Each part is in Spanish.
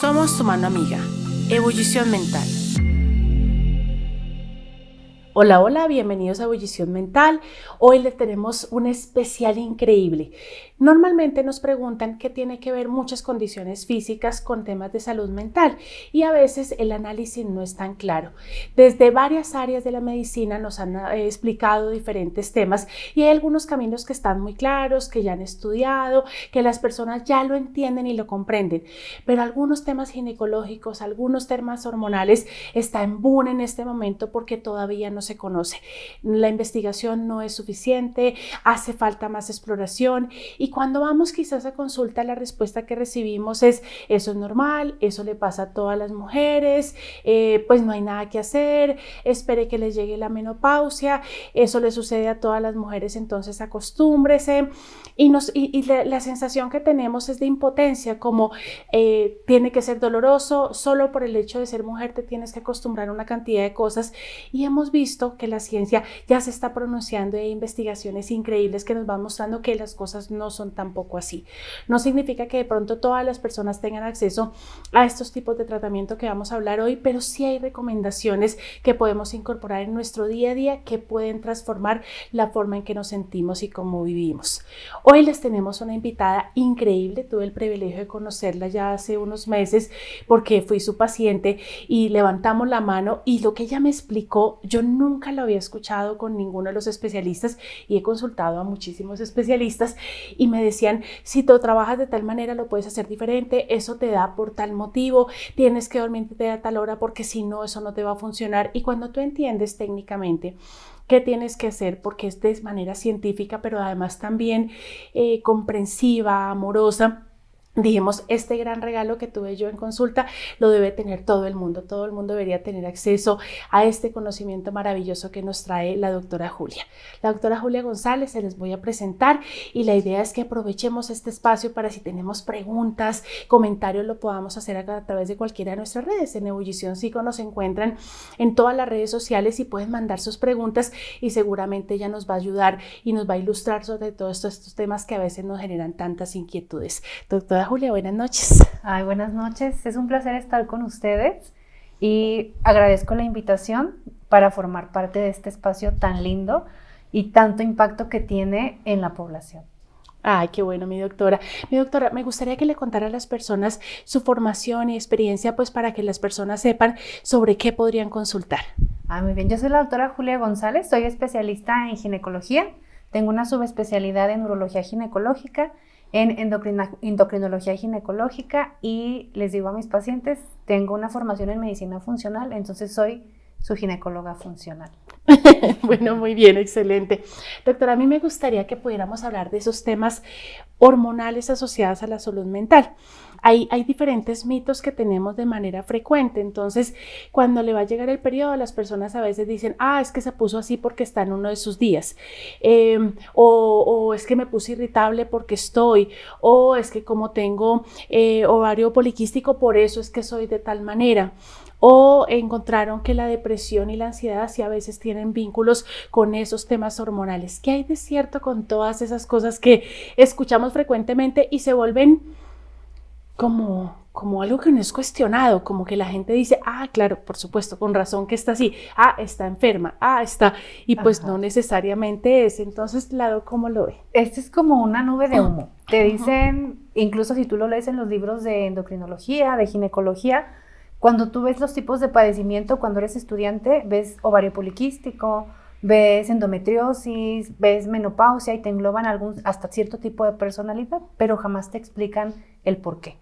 Somos tu mano amiga. Ebullición mental. Hola, hola, bienvenidos a Ebullición Mental. Hoy le tenemos un especial increíble. Normalmente nos preguntan qué tiene que ver muchas condiciones físicas con temas de salud mental y a veces el análisis no es tan claro. Desde varias áreas de la medicina nos han explicado diferentes temas y hay algunos caminos que están muy claros, que ya han estudiado, que las personas ya lo entienden y lo comprenden, pero algunos temas ginecológicos, algunos temas hormonales están en boom en este momento porque todavía no se conoce. La investigación no es suficiente, hace falta más exploración y cuando vamos quizás a consulta la respuesta que recibimos es eso es normal, eso le pasa a todas las mujeres, pues no hay nada que hacer, espere que les llegue la menopausia, eso le sucede a todas las mujeres, entonces acostúmbrese y la sensación que tenemos es de impotencia, como tiene que ser doloroso, solo por el hecho de ser mujer te tienes que acostumbrar a una cantidad de cosas y hemos visto que la ciencia ya se está pronunciando y hay investigaciones increíbles que nos van mostrando que las cosas no son tampoco así. No significa que de pronto todas las personas tengan acceso a estos tipos de tratamiento que vamos a hablar hoy, pero sí hay recomendaciones que podemos incorporar en nuestro día a día que pueden transformar la forma en que nos sentimos y cómo vivimos. Hoy les tenemos una invitada increíble, tuve el privilegio de conocerla ya hace unos meses porque fui su paciente y levantamos la mano y lo que ella me explicó, yo nunca lo había escuchado con ninguno de los especialistas y he consultado a muchísimos especialistas y me decían, si tú trabajas de tal manera lo puedes hacer diferente, eso te da por tal motivo, tienes que dormirte a tal hora porque si no eso no te va a funcionar y cuando tú entiendes técnicamente qué tienes que hacer porque es de manera científica pero además también comprensiva, amorosa. Dijimos, este gran regalo que tuve yo en consulta lo debe tener todo el mundo debería tener acceso a este conocimiento maravilloso que nos trae la doctora Julia. La doctora Julia González se les voy a presentar y la idea es que aprovechemos este espacio para si tenemos preguntas, comentarios, lo podamos hacer a través de cualquiera de nuestras redes. En Ebullición Psico nos encuentran en todas las redes sociales y pueden mandar sus preguntas y seguramente ella nos va a ayudar y nos va a ilustrar sobre todos estos temas que a veces nos generan tantas inquietudes. Doctora Julia, buenas noches. Ay, buenas noches. Es un placer estar con ustedes y agradezco la invitación para formar parte de este espacio tan lindo y tanto impacto que tiene en la población. Ay, qué bueno, mi doctora. Mi doctora, me gustaría que le contara a las personas su formación y experiencia, pues para que las personas sepan sobre qué podrían consultar. Muy bien. Yo soy la doctora Julia González, soy especialista en ginecología, tengo una subespecialidad en urología ginecológica, en endocrinología ginecológica y les digo a mis pacientes, tengo una formación en medicina funcional, entonces soy su ginecóloga funcional. Bueno, muy bien, excelente. Doctora, a mí me gustaría que pudiéramos hablar de esos temas hormonales asociados a la salud mental. Hay diferentes mitos que tenemos de manera frecuente, entonces cuando le va a llegar el periodo, las personas a veces dicen, es que se puso así porque está en uno de sus días, o es que me puse irritable porque o es que como tengo ovario poliquístico, por eso es que soy de tal manera. O encontraron que la depresión y la ansiedad sí a veces tienen vínculos con esos temas hormonales. ¿Qué hay de cierto con todas esas cosas que escuchamos frecuentemente y se vuelven como algo que no es cuestionado, como que la gente dice, claro, por supuesto, con razón que está así, está enferma, está, y pues no necesariamente es. Entonces, Lado, ¿cómo lo ve? Este es como una nube de humo. Te dicen, incluso si tú lo lees en los libros de endocrinología, de ginecología, cuando tú ves los tipos de padecimiento, cuando eres estudiante, ves ovario poliquístico, ves endometriosis, ves menopausia y te engloban hasta cierto tipo de personalidad, pero jamás te explican el por qué.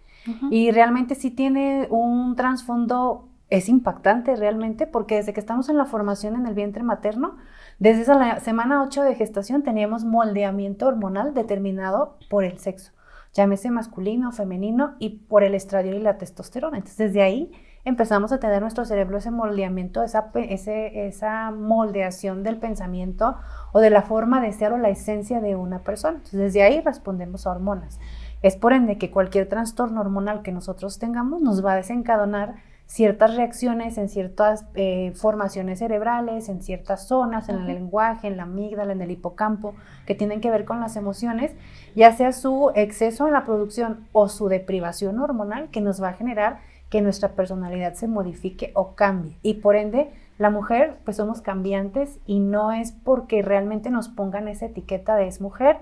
Y realmente sí tiene un trasfondo, es impactante realmente, porque desde que estamos en la formación en el vientre materno, desde la semana 8 de gestación teníamos moldeamiento hormonal determinado por el sexo, llámese masculino, femenino y por el estradiol y la testosterona. Entonces desde ahí empezamos a tener nuestro cerebro ese moldeamiento, esa moldeación del pensamiento o de la forma de ser o la esencia de una persona. Entonces desde ahí respondemos a hormonas. Es por ende que cualquier trastorno hormonal que nosotros tengamos nos va a desencadenar ciertas reacciones en ciertas formaciones cerebrales, en ciertas zonas, en el lenguaje, en la amígdala, en el hipocampo, que tienen que ver con las emociones, ya sea su exceso en la producción o su deprivación hormonal, que nos va a generar que nuestra personalidad se modifique o cambie. Y por ende, la mujer, pues somos cambiantes y no es porque realmente nos pongan esa etiqueta de es mujer,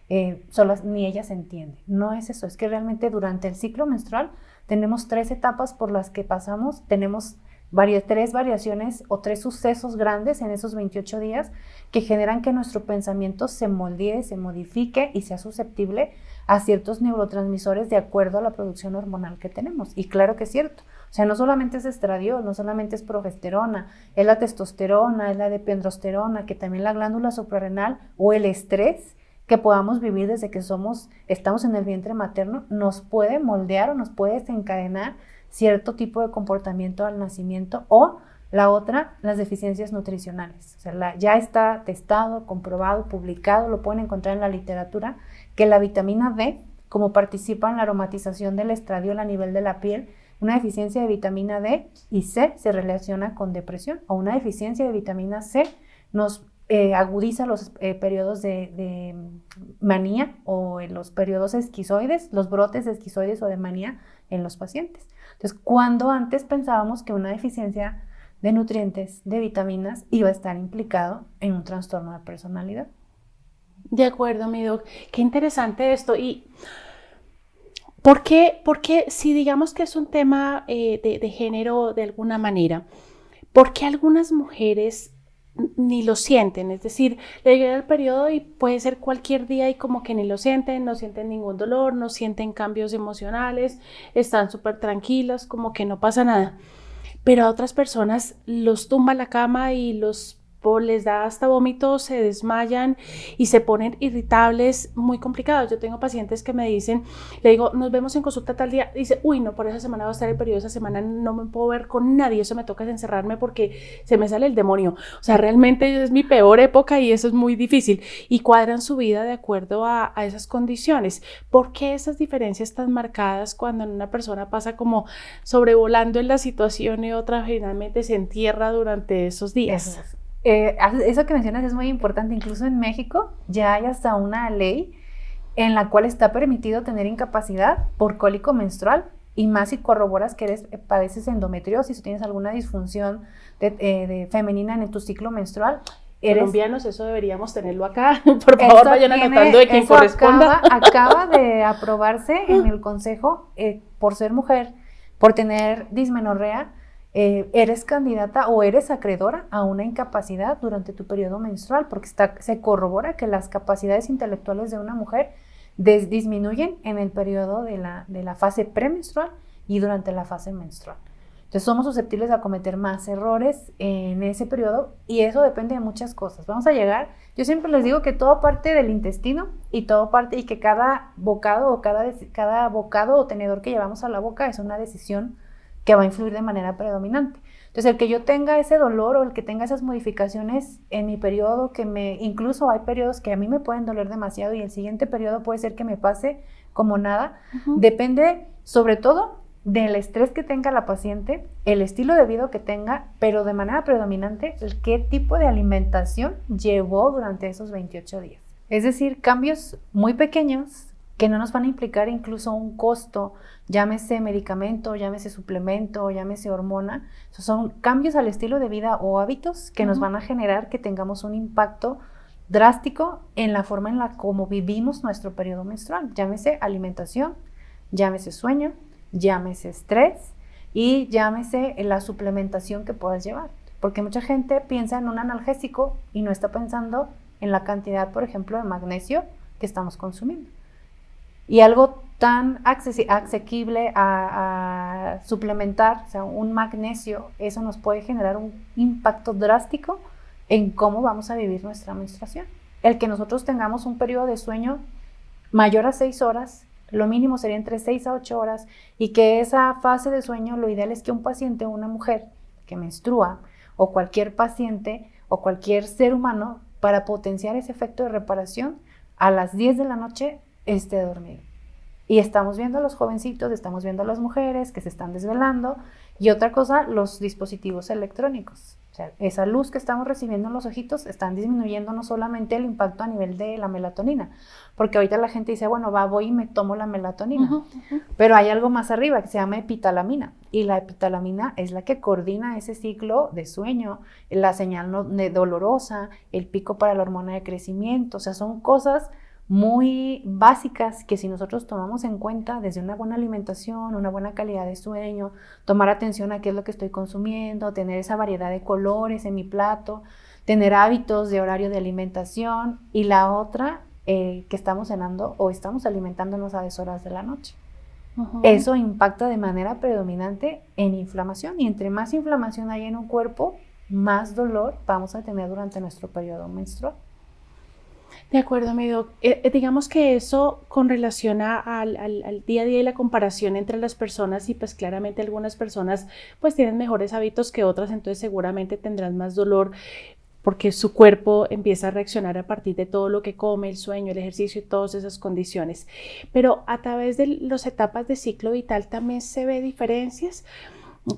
ni ella se entiende. No es eso, es que realmente durante el ciclo menstrual tenemos 3 etapas por las que pasamos, tenemos 3 variaciones o 3 sucesos grandes en esos 28 días que generan que nuestro pensamiento se moldee, se modifique y sea susceptible a ciertos neurotransmisores de acuerdo a la producción hormonal que tenemos. Y claro que es cierto, o sea, no solamente es estradiol, no solamente es progesterona, es la testosterona, es la dependrosterona, que también la glándula suprarrenal o el estrés que podamos vivir desde que estamos en el vientre materno, nos puede moldear o nos puede desencadenar cierto tipo de comportamiento al nacimiento, o la otra, las deficiencias nutricionales. O sea, ya está testado, comprobado, publicado, lo pueden encontrar en la literatura, que la vitamina D, como participa en la aromatización del estradiol a nivel de la piel, una deficiencia de vitamina D y C se relaciona con depresión, o una deficiencia de vitamina C nos agudiza los periodos de manía o en los periodos esquizoides, los brotes de esquizoides o de manía en los pacientes. Entonces, cuando antes pensábamos que una deficiencia de nutrientes, de vitaminas, iba a estar implicado en un trastorno de personalidad. De acuerdo, mi doc. Qué interesante esto. ¿Y por qué si digamos que es un tema de género de alguna manera, por qué algunas mujeres ni lo sienten? Es decir, le llega el periodo y puede ser cualquier día y como que ni lo sienten, no sienten ningún dolor, no sienten cambios emocionales, están súper tranquilas, como que no pasa nada. Pero a otras personas los tumba la cama y les da hasta vómitos, se desmayan y se ponen irritables, muy complicados. Yo tengo pacientes que me dicen, le digo, nos vemos en consulta tal día, dice, uy, no, por esa semana va a estar el periodo, esa semana no me puedo ver con nadie, eso me toca encerrarme porque se me sale el demonio. O sea, realmente es mi peor época y eso es muy difícil. Y cuadran su vida de acuerdo a esas condiciones. ¿Por qué esas diferencias tan marcadas cuando en una persona pasa como sobrevolando en la situación y otra finalmente se entierra durante esos días? Eso que mencionas es muy importante. Incluso en México ya hay hasta una ley en la cual está permitido tener incapacidad por cólico menstrual, y más si corroboras que padeces endometriosis o tienes alguna disfunción femenina en tu ciclo menstrual. Colombianos, eso deberíamos tenerlo acá. Por favor, vayan anotando de quien corresponda. Acaba de aprobarse en el Consejo, por ser mujer, por tener dismenorrea, eres candidata o eres acreedora a una incapacidad durante tu periodo menstrual, porque se corrobora que las capacidades intelectuales de una mujer disminuyen en el periodo de la fase premenstrual y durante la fase menstrual. Entonces somos susceptibles a cometer más errores en ese periodo, y eso depende de muchas cosas. Vamos a llegar, yo siempre les digo que todo parte del intestino y que cada bocado o tenedor que llevamos a la boca es una decisión que va a influir de manera predominante. Entonces, el que yo tenga ese dolor o el que tenga esas modificaciones en mi periodo, incluso hay periodos que a mí me pueden doler demasiado y el siguiente periodo puede ser que me pase como nada, depende sobre todo del estrés que tenga la paciente, el estilo de vida que tenga, pero de manera predominante, qué tipo de alimentación llevó durante esos 28 días. Es decir, cambios muy pequeños que no nos van a implicar incluso un costo, llámese medicamento, llámese suplemento, llámese hormona. Son cambios al estilo de vida o hábitos que nos van a generar que tengamos un impacto drástico en la forma en la como vivimos nuestro periodo menstrual, llámese alimentación, llámese sueño, llámese estrés y llámese la suplementación que puedas llevar. Porque mucha gente piensa en un analgésico y no está pensando en la cantidad, por ejemplo, de magnesio que estamos consumiendo. Y algo tan asequible a suplementar, o sea, un magnesio, eso nos puede generar un impacto drástico en cómo vamos a vivir nuestra menstruación. El que nosotros tengamos un periodo de sueño mayor a 6 horas, lo mínimo sería entre 6 a 8 horas, y que esa fase de sueño, lo ideal es que un paciente o una mujer que menstrua, o cualquier paciente o cualquier ser humano, para potenciar ese efecto de reparación, a las 10 de la noche esté dormido. Y estamos viendo a los jovencitos, estamos viendo a las mujeres que se están desvelando. Y otra cosa, los dispositivos electrónicos. O sea, esa luz que estamos recibiendo en los ojitos están disminuyendo no solamente el impacto a nivel de la melatonina, porque ahorita la gente dice, bueno, voy y me tomo la melatonina, pero hay algo más arriba que se llama epitalamina, y la epitalamina es la que coordina ese ciclo de sueño, la señal dolorosa, el pico para la hormona de crecimiento. O sea, son cosas muy básicas que si nosotros tomamos en cuenta desde una buena alimentación, una buena calidad de sueño, tomar atención a qué es lo que estoy consumiendo, tener esa variedad de colores en mi plato, tener hábitos de horario de alimentación, y la otra, que estamos cenando o estamos alimentándonos a deshoras de la noche. Eso impacta de manera predominante en inflamación, y entre más inflamación hay en un cuerpo, más dolor vamos a tener durante nuestro periodo menstrual. De acuerdo, mi doc. Digamos que eso con relación al día a día y la comparación entre las personas, y pues claramente algunas personas pues tienen mejores hábitos que otras, entonces seguramente tendrán más dolor porque su cuerpo empieza a reaccionar a partir de todo lo que come, el sueño, el ejercicio y todas esas condiciones. Pero a través de las etapas de ciclo vital también se ve diferencias.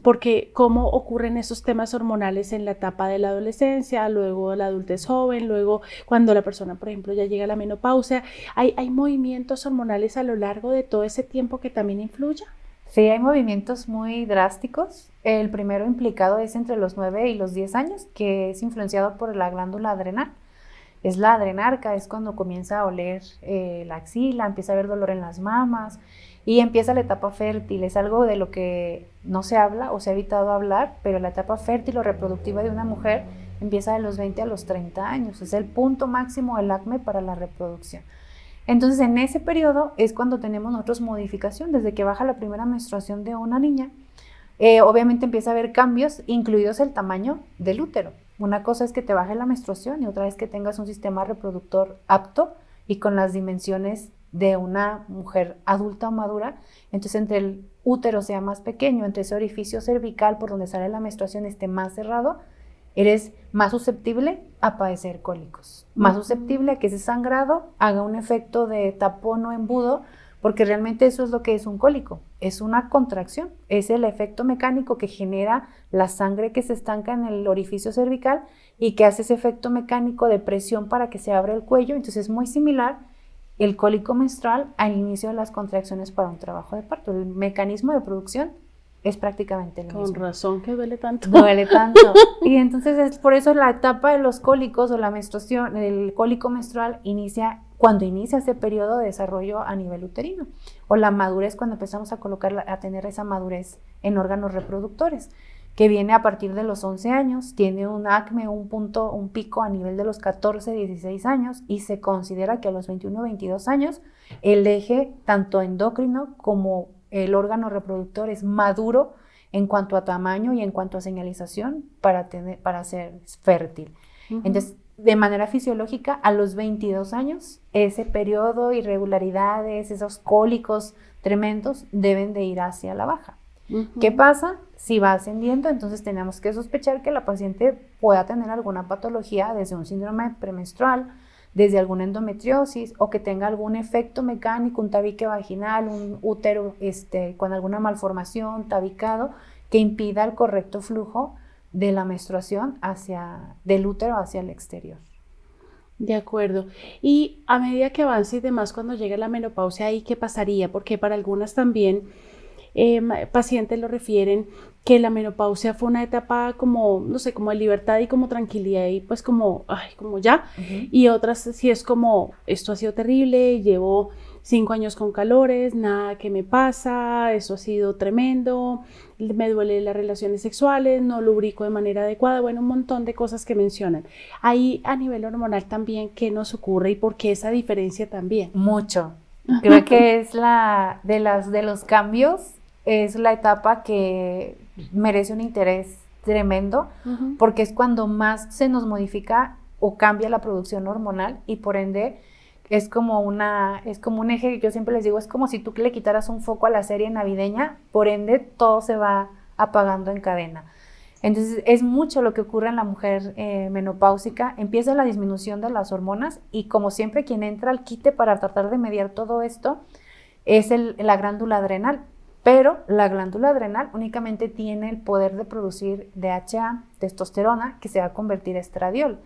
Porque cómo ocurren esos temas hormonales en la etapa de la adolescencia, luego la adultez joven, luego cuando la persona, por ejemplo, ya llega a la menopausia, ¿hay movimientos hormonales a lo largo de todo ese tiempo que también influyen? Sí, hay movimientos muy drásticos. El primero implicado es entre los 9 y los 10 años, que es influenciado por la glándula adrenal. Es la adrenarca, es cuando comienza a oler la axila, empieza a haber dolor en las mamas, y empieza la etapa fértil. Es algo de lo que no se habla o se ha evitado hablar, pero la etapa fértil o reproductiva de una mujer empieza de los 20 a los 30 años. Es el punto máximo del acme para la reproducción. Entonces, en ese periodo es cuando tenemos nosotros modificación, desde que baja la primera menstruación de una niña. Obviamente empieza a haber cambios, incluidos el tamaño del útero. Una cosa es que te baje la menstruación y otra es que tengas un sistema reproductor apto y con las dimensiones de una mujer adulta o madura. Entonces, entre el útero sea más pequeño, entre ese orificio cervical por donde sale la menstruación esté más cerrado, eres más susceptible a padecer cólicos, más susceptible a que ese sangrado haga un efecto de tapón o embudo, porque realmente eso es lo que es un cólico, es una contracción, es el efecto mecánico que genera la sangre que se estanca en el orificio cervical y que hace ese efecto mecánico de presión para que se abra el cuello. Entonces es muy similar el cólico menstrual al inicio de las contracciones para un trabajo de parto. El mecanismo de producción es prácticamente el mismo. Con razón que duele tanto. Duele tanto. Y entonces es por eso la etapa de los cólicos o la menstruación, el cólico menstrual inicia cuando inicia ese periodo de desarrollo a nivel uterino, o la madurez cuando empezamos a tener esa madurez en órganos reproductores, que viene a partir de los 11 años, tiene un acme, un pico a nivel de los 14, 16 años, y se considera que a los 21, 22 años el eje tanto endocrino como el órgano reproductor es maduro en cuanto a tamaño y en cuanto a señalización para ser fértil. Entonces, de manera fisiológica, a los 22 años, ese periodo, irregularidades, esos cólicos tremendos deben de ir hacia la baja. ¿Qué pasa? Si va ascendiendo, entonces tenemos que sospechar que la paciente pueda tener alguna patología, desde un síndrome premenstrual, desde alguna endometriosis, o que tenga algún efecto mecánico, un tabique vaginal, un útero con alguna malformación, tabicado, que impida el correcto flujo de la menstruación del útero hacia el exterior. De acuerdo. Y a medida que avance y demás, cuando llegue la menopausia, ¿ahí qué pasaría? Porque para algunas también pacientes lo refieren que la menopausia fue una etapa como, no sé, como de libertad y como tranquilidad y pues como ya. Y otras sí es como, esto ha sido terrible, llevo 5 años con calores, nada que me pasa, eso ha sido tremendo, me duele las relaciones sexuales, no lubrico de manera adecuada, bueno, un montón de cosas que mencionan. Ahí a nivel hormonal también, ¿qué nos ocurre y por qué esa diferencia también? Mucho. Creo que es de los cambios, es la etapa que merece un interés tremendo, porque es cuando más se nos modifica o cambia la producción hormonal, y por ende es como un eje. Yo siempre les digo, es como si tú le quitaras un foco a la serie navideña, por ende todo se va apagando en cadena. Entonces es mucho lo que ocurre en la mujer menopáusica. Empieza la disminución de las hormonas, y como siempre quien entra al quite para tratar de mediar todo esto es la glándula adrenal. Pero la glándula adrenal únicamente tiene el poder de producir DHA, testosterona, que se va a convertir en estradiol.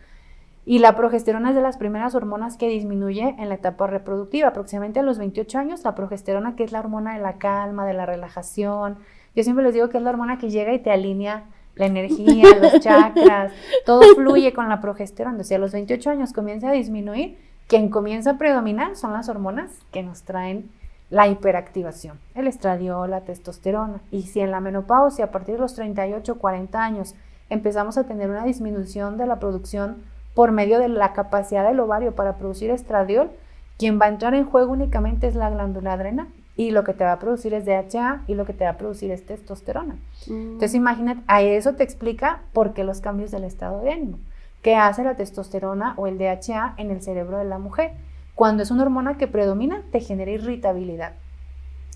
Y la progesterona es de las primeras hormonas que disminuye en la etapa reproductiva. Aproximadamente a los 28 años, la progesterona, que es la hormona de la calma, de la relajación. Yo siempre les digo que es la hormona que llega y te alinea la energía, los chakras, todo fluye con la progesterona. O sea, a los 28 años comienza a disminuir. Quien comienza a predominar son las hormonas que nos traen la hiperactivación, el estradiol, la testosterona. Y si en la menopausia, a partir de los 38, 40 años, empezamos a tener una disminución de la producción por medio de la capacidad del ovario para producir estradiol, quien va a entrar en juego únicamente es la glándula adrenal. Y lo que te va a producir es DHA y lo que te va a producir es testosterona. Entonces imagínate, a eso te explica por qué los cambios del estado de ánimo. ¿Qué hace la testosterona o el DHA en el cerebro de la mujer? Cuando es una hormona que predomina, te genera irritabilidad,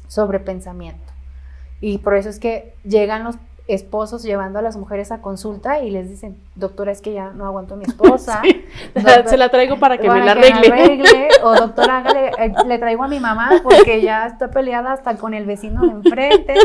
sobrepensamiento. Y por eso es que llegan los esposos llevando a las mujeres a consulta y les dicen, doctora, es que ya no aguanto a mi esposa. Sí, doctora, se la traigo para que me la arregle. O doctora, le traigo a mi mamá porque ya está peleada hasta con el vecino de enfrente.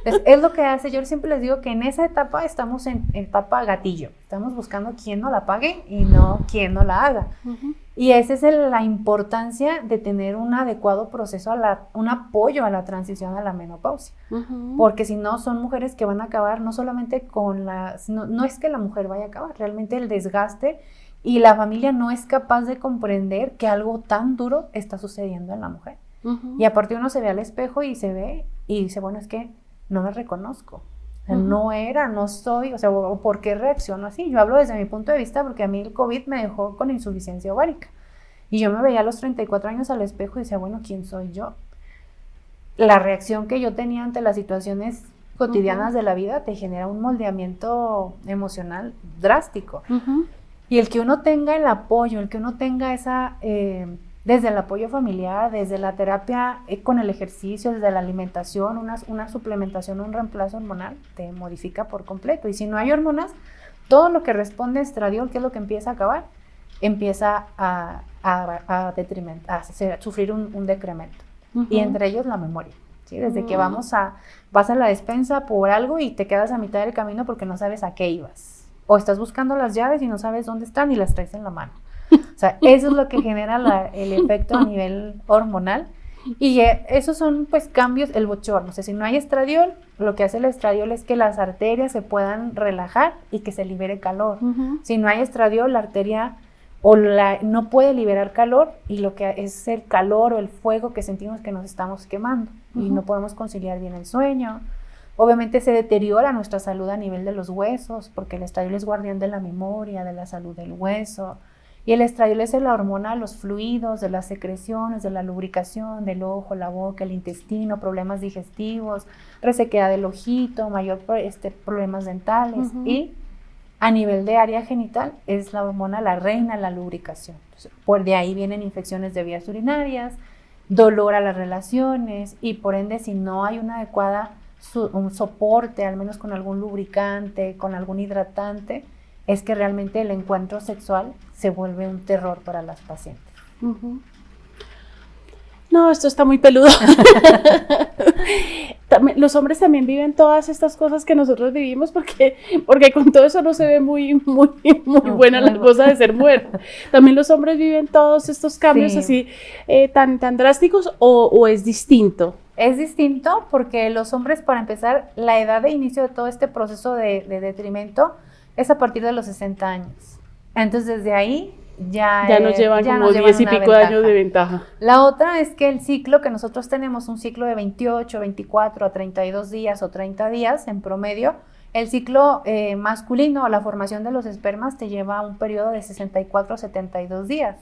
Entonces, es lo que hace, yo siempre les digo que en esa etapa estamos en etapa gatillo. Estamos buscando quién no la pague y no quién no la haga. Uh-huh. Y esa es la importancia de tener un adecuado proceso, un apoyo a la transición a la menopausia. Uh-huh. Porque si no, son mujeres que van a acabar no solamente con no es que la mujer vaya a acabar, realmente el desgaste y la familia no es capaz de comprender que algo tan duro está sucediendo en la mujer. Uh-huh. Y aparte uno se ve al espejo y se ve y dice, bueno, es que no me reconozco. O sea, no soy, o sea, ¿por qué reacciono así? Yo hablo desde mi punto de vista porque a mí el COVID me dejó con insuficiencia ovárica. Y yo me veía a los 34 años al espejo y decía, bueno, ¿quién soy yo? La reacción que yo tenía ante las situaciones cotidianas de la vida te genera un moldeamiento emocional drástico. Y el que uno tenga el apoyo, el que uno tenga esa... desde el apoyo familiar, desde la terapia con el ejercicio, desde la alimentación, una suplementación, un reemplazo hormonal, te modifica por completo. Y si no hay hormonas, todo lo que responde a estradiol, que es lo que empieza a acabar, empieza a sufrir un decremento. Uh-huh. Y entre ellos la memoria. ¿Sí? Desde que vas a la despensa por algo y te quedas a mitad del camino porque no sabes a qué ibas. O estás buscando las llaves y no sabes dónde están y las traes en la mano. O sea, eso es lo que genera el efecto a nivel hormonal. Y esos son, pues, cambios, el bochorno. O sea, si no hay estradiol, lo que hace el estradiol es que las arterias se puedan relajar y que se libere calor. Uh-huh. Si no hay estradiol, la arteria no puede liberar calor y lo que es el calor o el fuego que sentimos que nos estamos quemando. Uh-huh. Y no podemos conciliar bien el sueño. Obviamente se deteriora nuestra salud a nivel de los huesos, porque el estradiol es guardián de la memoria, de la salud del hueso. Y el estradiol es la hormona de los fluidos, de las secreciones, de la lubricación, del ojo, la boca, el intestino, problemas digestivos, resequedad del ojito, mayor problemas dentales. Uh-huh. Y a nivel de área genital es la hormona, la reina, la lubricación. Entonces, por de ahí vienen infecciones de vías urinarias, dolor a las relaciones y por ende si no hay una adecuada un soporte, al menos con algún lubricante, con algún hidratante, es que realmente el encuentro sexual se vuelve un terror para las pacientes. Uh-huh. No, esto está muy peludo. Los hombres también viven todas estas cosas que nosotros vivimos porque con todo eso no se ve muy buena la cosa de ser mujer. También los hombres viven todos estos cambios así tan drásticos o es distinto. Es distinto porque los hombres, para empezar, la edad de inicio de todo este proceso de detrimento es a partir de los 60 años. Entonces, desde ahí ya nos llevan como 10 y pico de años de ventaja. La otra es que el ciclo que nosotros tenemos, un ciclo de 28, 24 a 32 días o 30 días en promedio, el ciclo masculino o la formación de los espermas te lleva un periodo de 64 a 72 días.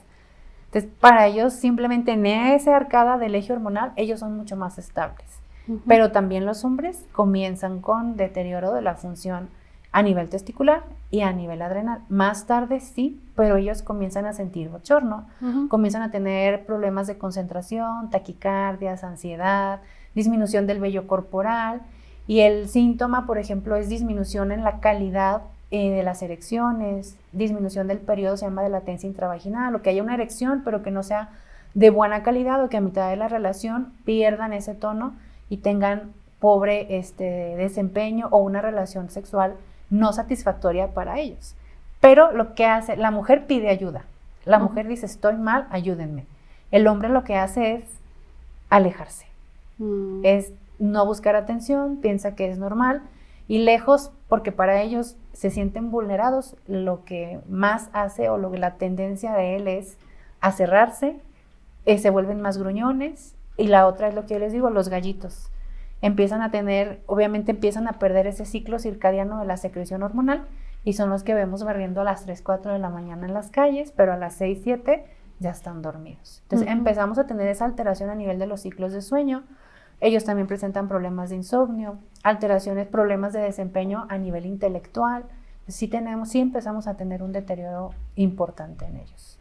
Entonces, para ellos, simplemente en esa arcada del eje hormonal, ellos son mucho más estables. Uh-huh. Pero también los hombres comienzan con deterioro de la función a nivel testicular y a nivel adrenal. Más tarde sí, pero ellos comienzan a sentir bochorno, uh-huh. Comienzan a tener problemas de concentración, taquicardias, ansiedad, disminución del vello corporal y el síntoma, por ejemplo, es disminución en la calidad de las erecciones, disminución del periodo, se llama de latencia intravaginal, o que haya una erección pero que no sea de buena calidad o que a mitad de la relación pierdan ese tono y tengan pobre desempeño o una relación sexual no satisfactoria para ellos. Pero lo que hace, la mujer pide ayuda. La mujer dice, estoy mal, ayúdenme. El hombre lo que hace es alejarse. Es no buscar atención, piensa que es normal y lejos, porque para ellos se sienten vulnerados, lo que más hace o la tendencia de él es a cerrarse, se vuelven más gruñones, y la otra es lo que yo les digo, los gallitos. Empiezan a tener, obviamente empiezan a perder ese ciclo circadiano de la secreción hormonal y son los que vemos barriendo a las 3, 4 de la mañana en las calles, pero a las 6, 7 ya están dormidos. Entonces empezamos a tener esa alteración a nivel de los ciclos de sueño. Ellos también presentan problemas de insomnio, alteraciones, problemas de desempeño a nivel intelectual. Sí empezamos a tener un deterioro importante en ellos.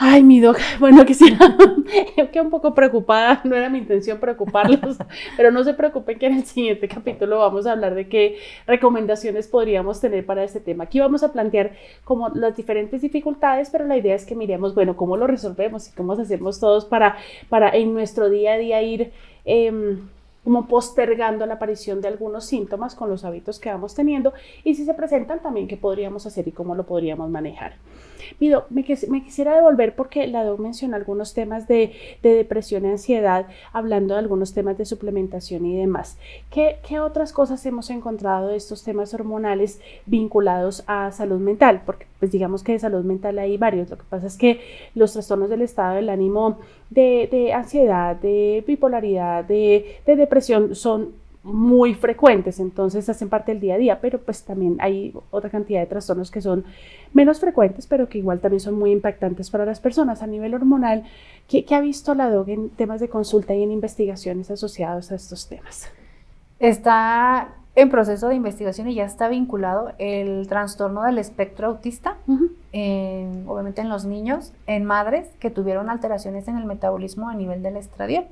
Ay, mi doc, bueno, quisiera, yo quedé un poco preocupada, no era mi intención preocuparlos, pero no se preocupen que en el siguiente capítulo vamos a hablar de qué recomendaciones podríamos tener para este tema. Aquí vamos a plantear como las diferentes dificultades, pero la idea es que miremos, bueno, cómo lo resolvemos y cómo hacemos todos para en nuestro día a día ir como postergando la aparición de algunos síntomas con los hábitos que vamos teniendo y si se presentan también qué podríamos hacer y cómo lo podríamos manejar. Mido, me quisiera devolver porque la doc mencionó algunos temas de depresión y ansiedad, hablando de algunos temas de suplementación y demás. ¿Qué otras cosas hemos encontrado de estos temas hormonales vinculados a salud mental? Porque pues digamos que de salud mental hay varios. Lo que pasa es que los trastornos del estado del ánimo, de ansiedad, de bipolaridad, de depresión son muy frecuentes, entonces hacen parte del día a día, pero pues también hay otra cantidad de trastornos que son menos frecuentes, pero que igual también son muy impactantes para las personas. A nivel hormonal, ¿qué ha visto la doc en temas de consulta y en investigaciones asociados a estos temas? Está en proceso de investigación y ya está vinculado el trastorno del espectro autista, obviamente en los niños, en madres que tuvieron alteraciones en el metabolismo a nivel del estradiol.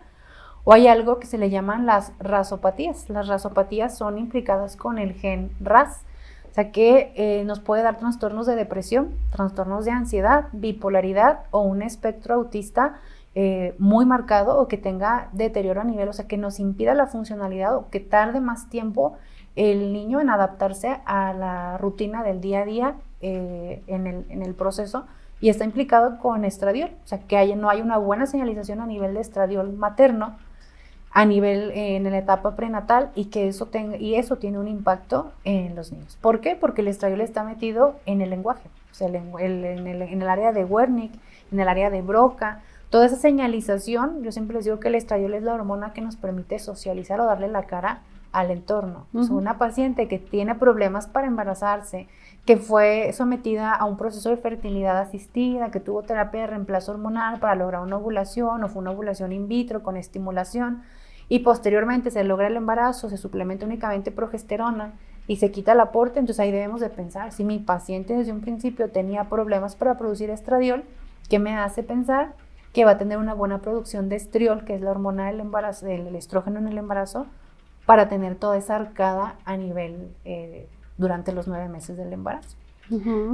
O hay algo que se le llaman las rasopatías. Las rasopatías son implicadas con el gen RAS, o sea que nos puede dar trastornos de depresión, trastornos de ansiedad, bipolaridad o un espectro autista muy marcado o que tenga deterioro a nivel, o sea que nos impida la funcionalidad o que tarde más tiempo el niño en adaptarse a la rutina del día a día en el proceso. Y está implicado con estradiol, o sea que no hay una buena señalización a nivel de estradiol materno, a nivel en la etapa prenatal y que eso tiene un impacto en los niños. ¿Por qué? Porque el estradiol está metido en el lenguaje, o sea, en el área de Wernicke, en el área de Broca, toda esa señalización. Yo siempre les digo que el estradiol es la hormona que nos permite socializar o darle la cara al entorno. O sea, una paciente que tiene problemas para embarazarse, que fue sometida a un proceso de fertilidad asistida, que tuvo terapia de reemplazo hormonal para lograr una ovulación o fue una ovulación in vitro con estimulación y posteriormente se logra el embarazo, se suplementa únicamente progesterona y se quita el aporte. Entonces ahí debemos de pensar, si mi paciente desde un principio tenía problemas para producir estradiol, ¿qué me hace pensar que va a tener una buena producción de estriol, que es la hormona del embarazo, del estrógeno en el embarazo, para tener toda esa arcada a nivel durante los 9 meses del embarazo?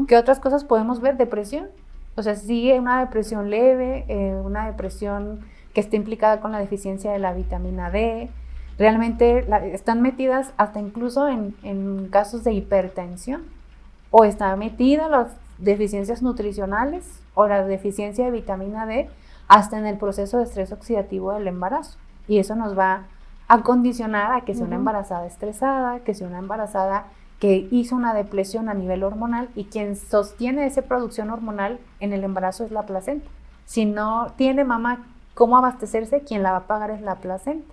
¿Qué otras cosas podemos ver? Depresión. O sea, sí, una depresión leve, una depresión que está implicada con la deficiencia de la vitamina D. Realmente están metidas hasta incluso en casos de hipertensión. O está metida las deficiencias nutricionales o la deficiencia de vitamina D hasta en el proceso de estrés oxidativo del embarazo. Y eso nos va a condicionar a que sea una embarazada estresada, que sea una embarazada que hizo una depresión a nivel hormonal, y quien sostiene esa producción hormonal en el embarazo es la placenta. Si no tiene mamá cómo abastecerse, quien la va a pagar es la placenta.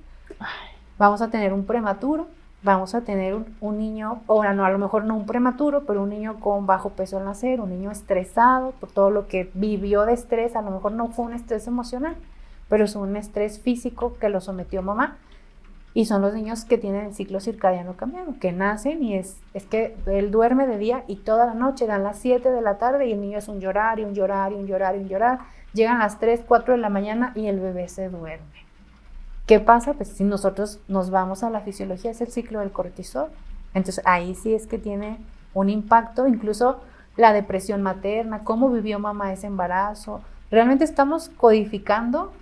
Vamos a tener un prematuro, vamos a tener un niño, o no, a lo mejor no un prematuro, pero un niño con bajo peso al nacer, un niño estresado por todo lo que vivió de estrés. A lo mejor no fue un estrés emocional, pero es un estrés físico que lo sometió mamá. Y son los niños que tienen el ciclo circadiano cambiado, que nacen y es que él duerme de día y toda la noche, dan las 7 de la tarde y el niño es un llorar y un llorar y un llorar y un llorar. Llegan las 3, 4 de la mañana y el bebé se duerme. ¿Qué pasa? Pues si nosotros nos vamos a la fisiología, es el ciclo del cortisol. Entonces ahí sí es que tiene un impacto, incluso la depresión materna, cómo vivió mamá ese embarazo, Realmente estamos codificando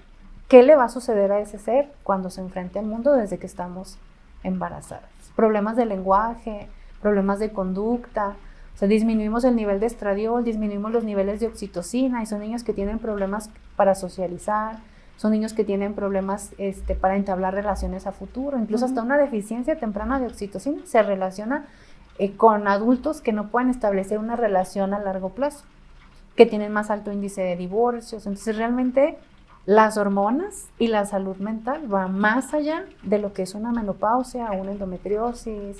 qué le va a suceder a ese ser cuando se enfrente al mundo desde que estamos embarazadas. Problemas de lenguaje, problemas de conducta, o sea, disminuimos el nivel de estradiol, disminuimos los niveles de oxitocina y son niños que tienen problemas para socializar, son niños que tienen problemas para entablar relaciones a futuro, incluso hasta una deficiencia temprana de oxitocina se relaciona con adultos que no pueden establecer una relación a largo plazo, que tienen más alto índice de divorcios. Entonces realmente las hormonas y la salud mental van más allá de lo que es una menopausia o una endometriosis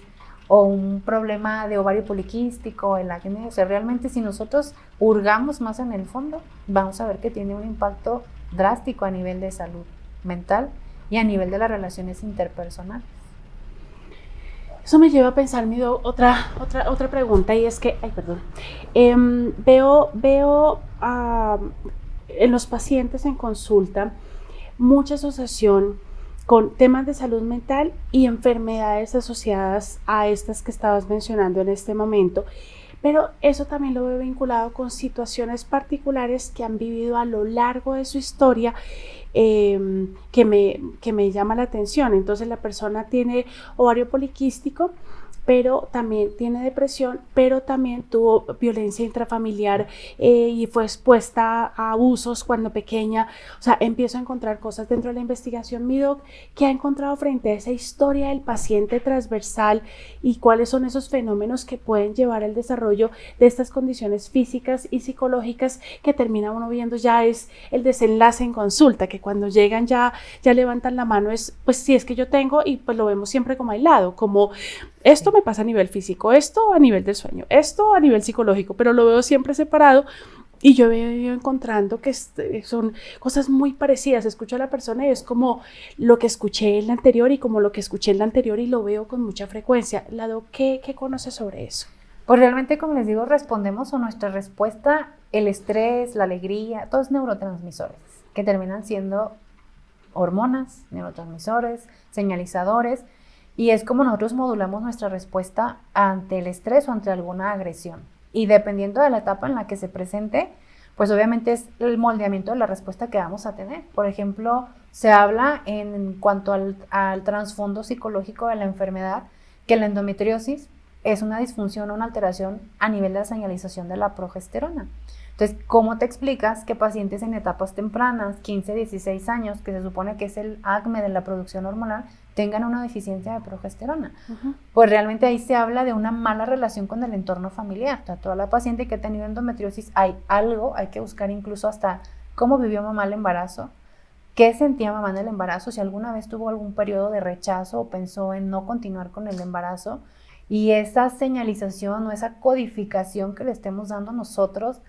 o un problema de ovario poliquístico, el acné. O sea, realmente si nosotros hurgamos más en el fondo, vamos a ver que tiene un impacto drástico a nivel de salud mental y a nivel de las relaciones interpersonales. Eso me lleva a pensar, otra pregunta, y es que, veo en los pacientes en consulta mucha asociación con temas de salud mental y enfermedades asociadas a estas que estabas mencionando en este momento, pero eso también lo veo vinculado con situaciones particulares que han vivido a lo largo de su historia, que me llama la atención. Entonces la persona tiene ovario poliquístico, pero también tiene depresión, pero también tuvo violencia intrafamiliar y fue expuesta a abusos cuando pequeña. O sea, empiezo a encontrar cosas dentro de la investigación, mi doc, que ha encontrado frente a esa historia del paciente transversal y cuáles son esos fenómenos que pueden llevar al desarrollo de estas condiciones físicas y psicológicas que termina uno viendo ya es el desenlace en consulta, que cuando llegan ya levantan la mano, es pues sí, es que yo tengo, y pues lo vemos siempre como aislado, como esto me pasa a nivel físico, esto a nivel del sueño, esto a nivel psicológico, pero lo veo siempre separado. Y yo he ido encontrando que son cosas muy parecidas. Escucho a la persona y es como lo que escuché en la anterior y como lo que escuché en la anterior, y lo veo con mucha frecuencia. Lado, ¿qué conoces sobre eso? Pues realmente, como les digo, respondemos a nuestra respuesta, el estrés, la alegría, todos neurotransmisores que terminan siendo hormonas, neurotransmisores, señalizadores, y es como nosotros modulamos nuestra respuesta ante el estrés o ante alguna agresión. Y dependiendo de la etapa en la que se presente, pues obviamente es el moldeamiento de la respuesta que vamos a tener. Por ejemplo, se habla en cuanto al trasfondo psicológico de la enfermedad, que la endometriosis es una disfunción o una alteración a nivel de la señalización de la progesterona. Entonces, ¿cómo te explicas que pacientes en etapas tempranas, 15, 16 años, que se supone que es el acme de la producción hormonal, tengan una deficiencia de progesterona? Uh-huh. Pues realmente ahí se habla de una mala relación con el entorno familiar. O sea, toda la paciente que ha tenido endometriosis, hay que buscar incluso hasta cómo vivió mamá el embarazo, qué sentía mamá en el embarazo, si alguna vez tuvo algún periodo de rechazo o pensó en no continuar con el embarazo, y esa señalización o esa codificación que le estemos dando nosotros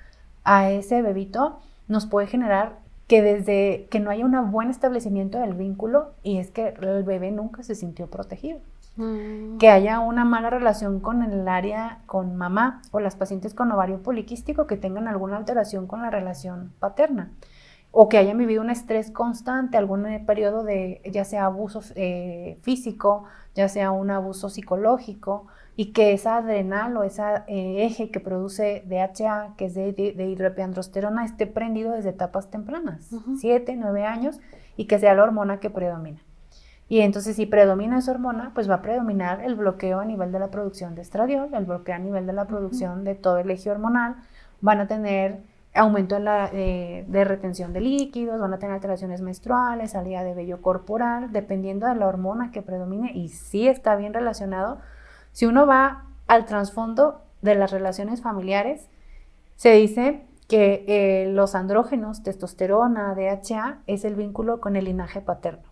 a ese bebito nos puede generar que desde que no haya un buen establecimiento del vínculo, y es que el bebé nunca se sintió protegido, que haya una mala relación con el área con mamá, o las pacientes con ovario poliquístico que tengan alguna alteración con la relación paterna, o que hayan vivido un estrés constante, algún periodo de ya sea abuso físico, ya sea un abuso psicológico, y que esa adrenal o esa eje que produce DHA, que es de hidroepiandrosterona, esté prendido desde etapas tempranas, 7, 9 años, y que sea la hormona que predomina. Y entonces, si predomina esa hormona, pues va a predominar el bloqueo a nivel de la producción de estradiol, el bloqueo a nivel de la producción de todo el eje hormonal, van a tener aumento de retención de líquidos, van a tener alteraciones menstruales, salida de vello corporal, dependiendo de la hormona que predomine, y sí está bien relacionado. Si uno va al trasfondo de las relaciones familiares, se dice que los andrógenos, testosterona, DHA, es el vínculo con el linaje paterno.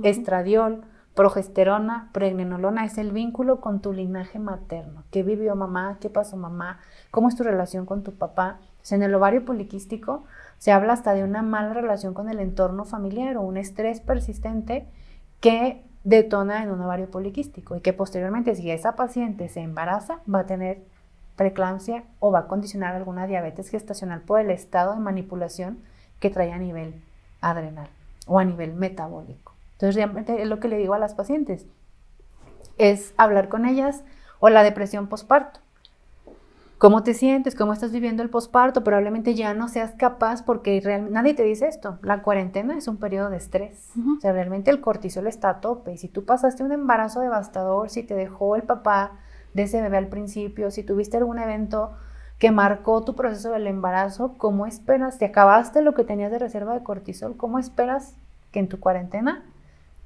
Estradiol, progesterona, pregnenolona es el vínculo con tu linaje materno. ¿Qué vivió mamá? ¿Qué pasó mamá? ¿Cómo es tu relación con tu papá? O sea, en el ovario poliquístico se habla hasta de una mala relación con el entorno familiar o un estrés persistente que detona en un ovario poliquístico, y que posteriormente, si esa paciente se embaraza, va a tener preeclampsia o va a condicionar alguna diabetes gestacional por el estado de manipulación que trae a nivel adrenal o a nivel metabólico. Entonces, realmente es lo que le digo a las pacientes, es hablar con ellas, o la depresión posparto. ¿Cómo te sientes? ¿Cómo estás viviendo el posparto? Probablemente ya no seas capaz porque nadie te dice esto. La cuarentena es un periodo de estrés. O sea, realmente el cortisol está a tope. Y si tú pasaste un embarazo devastador, si te dejó el papá de ese bebé al principio, si tuviste algún evento que marcó tu proceso del embarazo, ¿cómo esperas? ¿Te acabaste lo que tenías de reserva de cortisol? ¿Cómo esperas que en tu cuarentena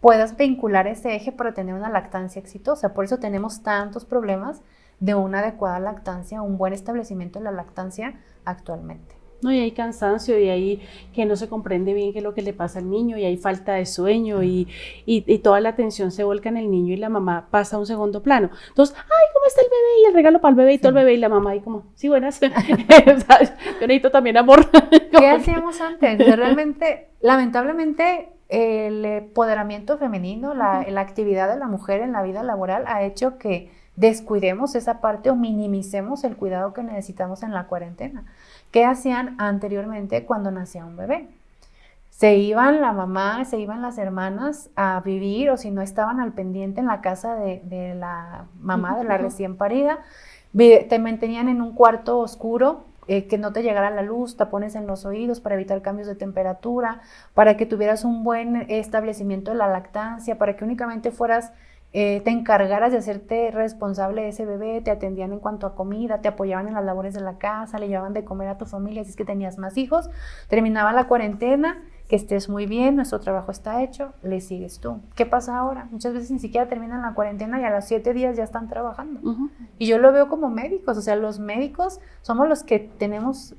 puedas vincular ese eje para tener una lactancia exitosa? Por eso tenemos tantos problemas de una adecuada lactancia, un buen establecimiento de la lactancia actualmente. No, y hay cansancio y hay que no se comprende bien qué es lo que le pasa al niño y hay falta de sueño y toda la atención se volca en el niño y la mamá pasa a un segundo plano. Entonces, ay, ¿cómo está el bebé? Y el regalo para el bebé y todo el bebé y la mamá ahí como, sí, buenas. Yo necesito también amor. ¿Qué hacíamos antes? Realmente, lamentablemente, el empoderamiento femenino, la actividad de la mujer en la vida laboral ha hecho que descuidemos esa parte o minimicemos el cuidado que necesitamos en la cuarentena. ¿Qué hacían anteriormente cuando nacía un bebé? Se iban la mamá, se iban las hermanas a vivir, o si no estaban al pendiente en la casa de la mamá de la recién parida, te mantenían en un cuarto oscuro, que no te llegara la luz, tapones en los oídos para evitar cambios de temperatura, para que tuvieras un buen establecimiento de la lactancia, para que únicamente fueras, te encargaras de hacerte responsable de ese bebé, te atendían en cuanto a comida, te apoyaban en las labores de la casa, le llevaban de comer a tu familia si es que tenías más hijos. Terminaba la cuarentena, que estés muy bien, nuestro trabajo está hecho, le sigues tú. ¿Qué pasa ahora? Muchas veces ni siquiera terminan la cuarentena y a los 7 días ya están trabajando. Y yo lo veo como médicos, o sea, los médicos somos los que tenemos,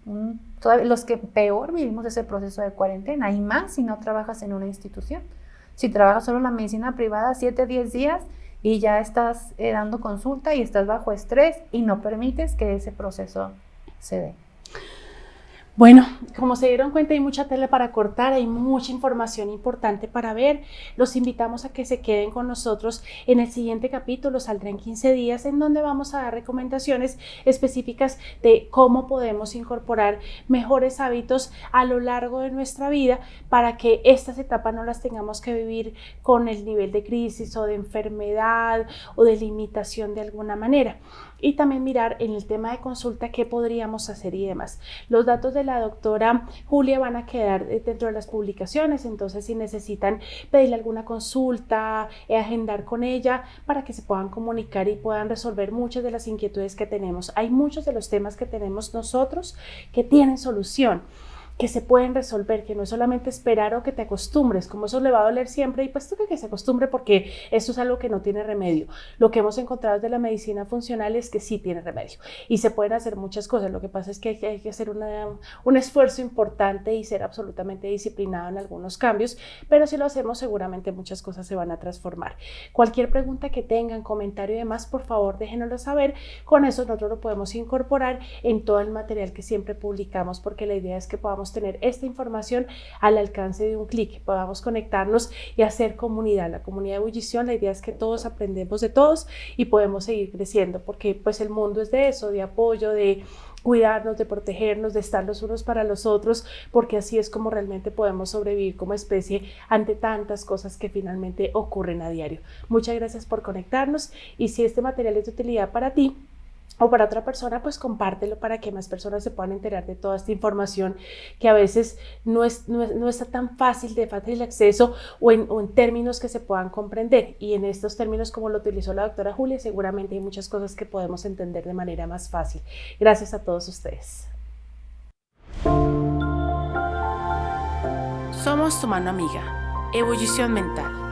los que peor vivimos ese proceso de cuarentena, y más si no trabajas en una institución. Si trabajas solo en la medicina privada, 7, 10 días y ya estás dando consulta y estás bajo estrés y no permites que ese proceso se dé. Bueno, como se dieron cuenta, hay mucha tela para cortar, hay mucha información importante para ver. Los invitamos a que se queden con nosotros en el siguiente capítulo, saldrá en 15 días, en donde vamos a dar recomendaciones específicas de cómo podemos incorporar mejores hábitos a lo largo de nuestra vida para que estas etapas no las tengamos que vivir con el nivel de crisis o de enfermedad o de limitación de alguna manera. Y también mirar en el tema de consulta qué podríamos hacer y demás. Los datos de la doctora Julia van a quedar dentro de las publicaciones, entonces si necesitan pedirle alguna consulta, agendar con ella para que se puedan comunicar y puedan resolver muchas de las inquietudes que tenemos. Hay muchos de los temas que tenemos nosotros que tienen solución, que se pueden resolver, que no es solamente esperar o que te acostumbres, como eso le va a doler siempre y pues toca que se acostumbre porque eso es algo que no tiene remedio. Lo que hemos encontrado desde la medicina funcional es que sí tiene remedio y se pueden hacer muchas cosas. Lo que pasa es que hay que hacer un esfuerzo importante y ser absolutamente disciplinado en algunos cambios, pero si lo hacemos seguramente muchas cosas se van a transformar. Cualquier pregunta que tengan, comentario y demás, por favor déjenoslo saber. Con eso nosotros lo podemos incorporar en todo el material que siempre publicamos, porque la idea es que podamos tener esta información al alcance de un clic, podamos conectarnos y hacer comunidad. La comunidad de ebullición, la idea es que todos aprendemos de todos y podemos seguir creciendo, porque pues el mundo es de eso, de apoyo, de cuidarnos, de protegernos, de estar los unos para los otros, porque así es como realmente podemos sobrevivir como especie ante tantas cosas que finalmente ocurren a diario. Muchas gracias por conectarnos y si este material es de utilidad para ti o para otra persona, pues compártelo para que más personas se puedan enterar de toda esta información que a veces no está tan fácil de fácil acceso o en términos que se puedan comprender. Y en estos términos, como lo utilizó la doctora Julia, seguramente hay muchas cosas que podemos entender de manera más fácil. Gracias a todos ustedes. Somos tu mano amiga. Ebullición Mental.